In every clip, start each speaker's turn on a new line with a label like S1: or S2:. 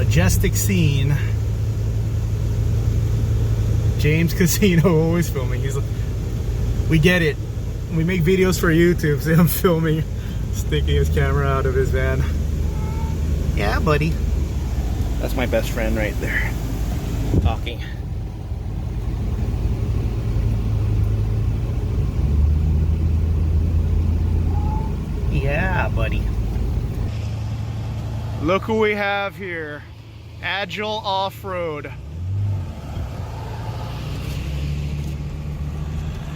S1: majestic scene. James Casino always filming. He's like, we get it. We make videos for YouTube, so I'm filming, sticking his camera out of his van. Yeah, buddy. That's my best friend right there, talking. Yeah, buddy. Look who we have here. Agile Off-Road.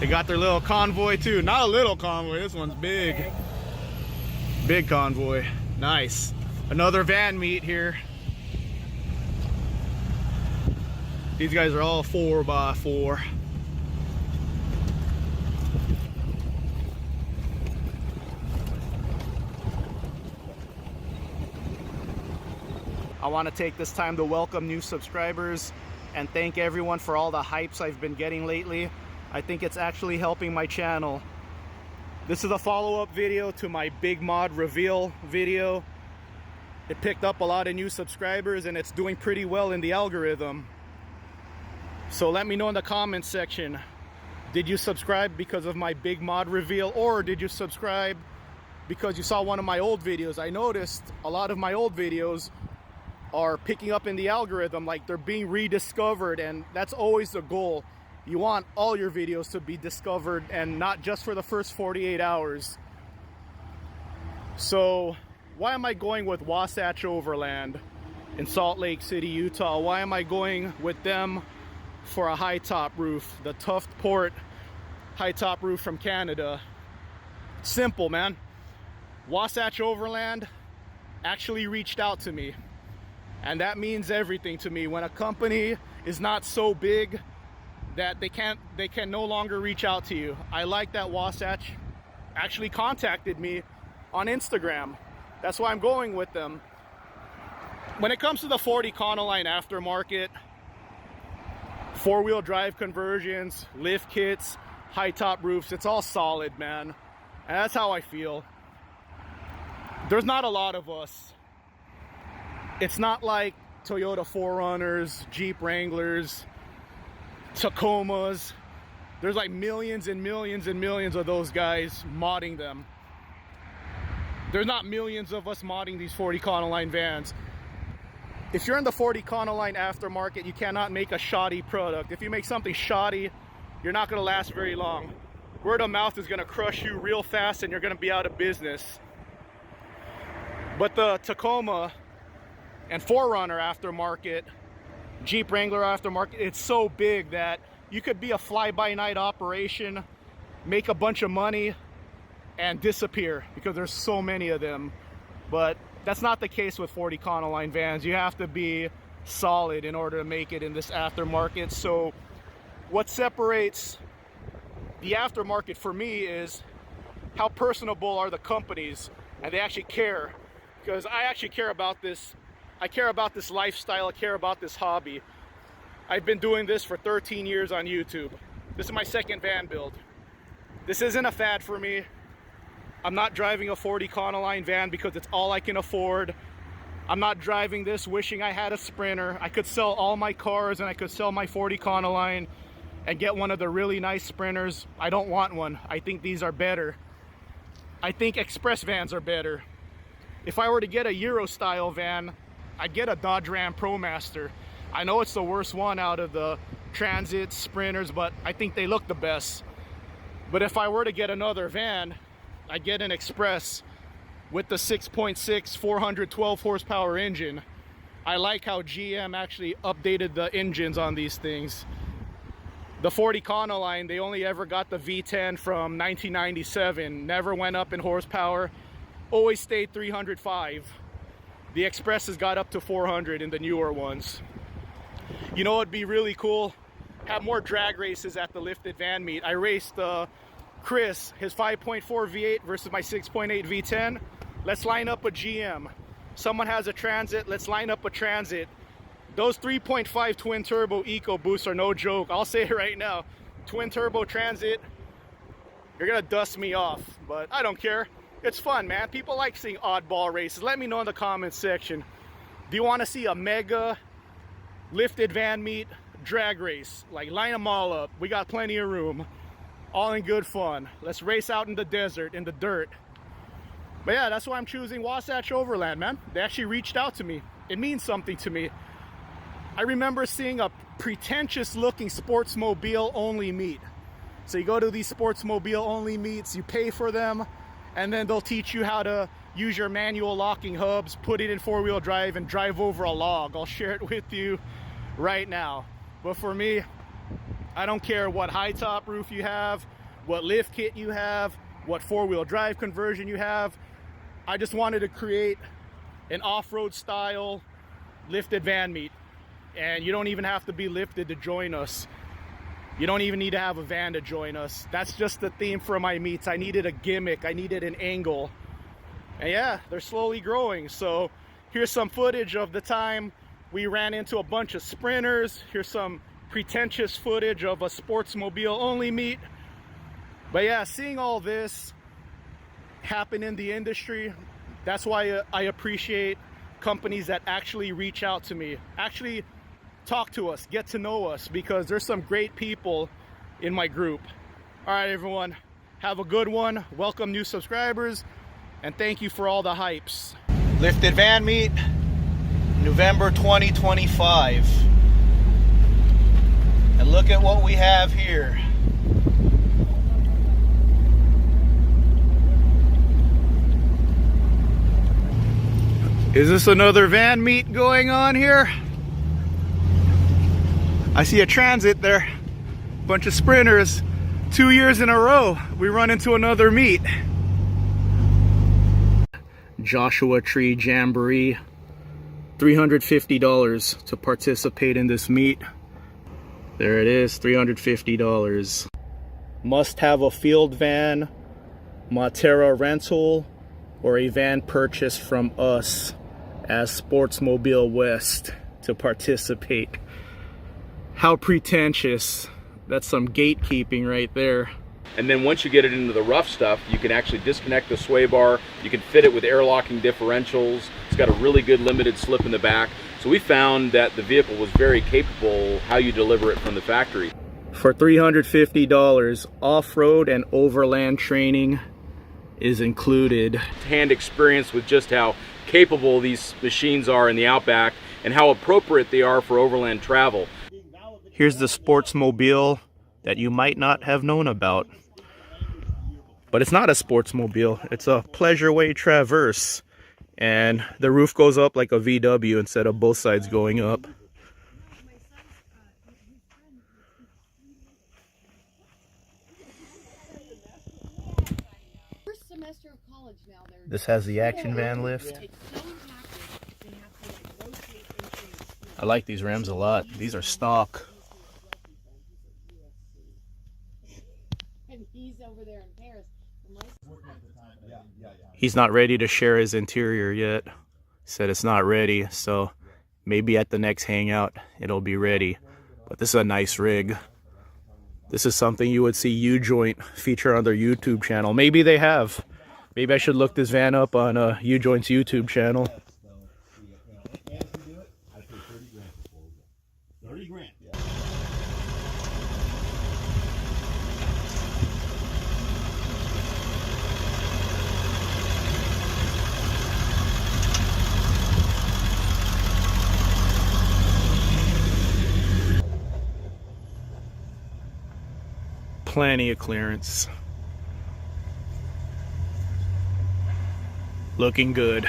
S1: They got their little convoy too. Not a little convoy, this one's big. Big convoy. Nice. Another van meet here. These guys are all 4x4. I want to take this time to welcome new subscribers and thank everyone for all the hypes I've been getting lately. I think it's actually helping my channel. This is a follow-up video to my big mod reveal video. It picked up a lot of new subscribers and it's doing pretty well in the algorithm. So let me know in the comments section, did you subscribe because of my big mod reveal, or did you subscribe because you saw one of my old videos? I noticed a lot of my old videos are picking up in the algorithm, like they're being rediscovered, and that's always the goal. You want all your videos to be discovered and not just for the first 48 hours. So why am I going with Wasatch Overland in Salt Lake City, Utah? Why am I going with them for a high-top roof, the Tuftport high-top roof from Canada? Simple, man. Wasatch Overland actually reached out to me, and that means everything to me. When a company is not so big that they can no longer reach out to you. I like that Wasatch actually contacted me on Instagram. That's why I'm going with them. When it comes to the Ford Econoline aftermarket, four-wheel drive conversions, lift kits, high-top roofs, it's all solid, man. And that's how I feel. There's not a lot of us. It's not like Toyota 4Runners, Jeep Wranglers, Tacomas. There's like millions and millions and millions of those guys modding them. There's not millions of us modding these Ford Econoline vans. If you're in the Ford Econoline aftermarket, you cannot make a shoddy product. If you make something shoddy, you're not going to last very long. Word of mouth is going to crush you real fast and you're going to be out of business. But the Tacoma and 4Runner aftermarket, Jeep Wrangler aftermarket, it's so big that you could be a fly-by-night operation, make a bunch of money, and disappear because there's so many of them. But that's not the case with Ford Econoline vans. You have to be solid in order to make it in this aftermarket. So what separates the aftermarket for me is how personable are the companies, and they actually care. Because I actually care about this. I care about this lifestyle. I care about this hobby. I've been doing this for 13 years on YouTube. This is my second van build. This isn't a fad for me. I'm not driving a Ford Econoline van because it's all I can afford. I'm not driving this wishing I had a Sprinter. I could sell all my cars and I could sell my Ford Econoline and get one of the really nice Sprinters. I don't want one. I think these are better. I think express vans are better. If I were to get a Euro style van, I'd get a Dodge Ram ProMaster. I know it's the worst one out of the Transits, Sprinters, but I think they look the best. But if I were to get another van, I'd get an Express with the 6.6 412 horsepower engine. I like how GM actually updated the engines on these things. The Ford Econoline, they only ever got the V10 from 1997, never went up in horsepower, always stayed 305. The Expresses got up to 400 in the newer ones. You know, it'd be really cool, have more drag races at the lifted van meet. I raced Chris, his 5.4 V8 versus my 6.8 V10. Let's line up a GM. Someone has a Transit, let's line up a Transit. Those 3.5 twin turbo EcoBoosts are no joke. I'll say it right now. Twin turbo Transit, you're gonna dust me off, but I don't care. It's fun, man. People like seeing oddball races. Let me know in the comments section. Do you want to see a mega lifted van meet drag race? Like, line them all up. We got plenty of room. All in good fun. Let's race out in the desert, in the dirt. But yeah, that's why I'm choosing Wasatch Overland, man. They actually reached out to me. It means something to me. I remember seeing a pretentious looking sportsmobile only meet. So you go to these sportsmobile only meets, you pay for them, and then they'll teach you how to use your manual locking hubs, put it in four-wheel drive, and drive over a log. I'll share it with you right now. But for me, I don't care what high-top roof you have, what lift kit you have, what four-wheel drive conversion you have. I just wanted to create an off-road style lifted van meet. And you don't even have to be lifted to join us. You don't even need to have a van to join us. That's just the theme for my meets. I needed a gimmick. I needed an angle. And yeah, they're slowly growing. So here's some footage of the time we ran into a bunch of sprinters. Here's some pretentious footage of a sportsmobile only meet. But yeah, seeing all this happen in the industry, that's why I appreciate companies that actually reach out to me, actually talk to us, get to know us, because there's some great people in my group. All right, everyone, have a good one. Welcome new subscribers, and thank you for all the hypes. Lifted van meet, November 2025. And look at what we have here. Is this another van meet going on here? I see a transit there. Bunch of sprinters. 2 years in a row, we run into another meet. Joshua Tree Jamboree. $350 to participate in this meet. There it is, $350. Must have a field van, Matera rental, or a van purchased from us as Sportsmobile West to participate. How pretentious. That's some gatekeeping right there.
S2: And then once you get it into the rough stuff, you can actually disconnect the sway bar. You can fit it with air locking differentials. It's got a really good limited slip in the back. So we found that the vehicle was very capable how you deliver it from the factory.
S1: For $350, off-road and overland training is included.
S2: Hand experience with just how capable these machines are in the outback and how appropriate they are for overland travel.
S1: Here's the sportsmobile that you might not have known about. But it's not a sportsmobile, it's a Pleasureway Traverse. And the roof goes up like a VW instead of both sides going up. This has the action van lift. I like these rims a lot. These are stock. He's not ready to share his interior yet. He said it's not ready, so maybe at the next hangout it'll be ready. But this is a nice rig. This is something you would see U-Joint feature on their YouTube channel. Maybe they have. Maybe I should look this van up on U-Joint's YouTube channel.
S3: 30 grand.
S1: Plenty of clearance. Looking good.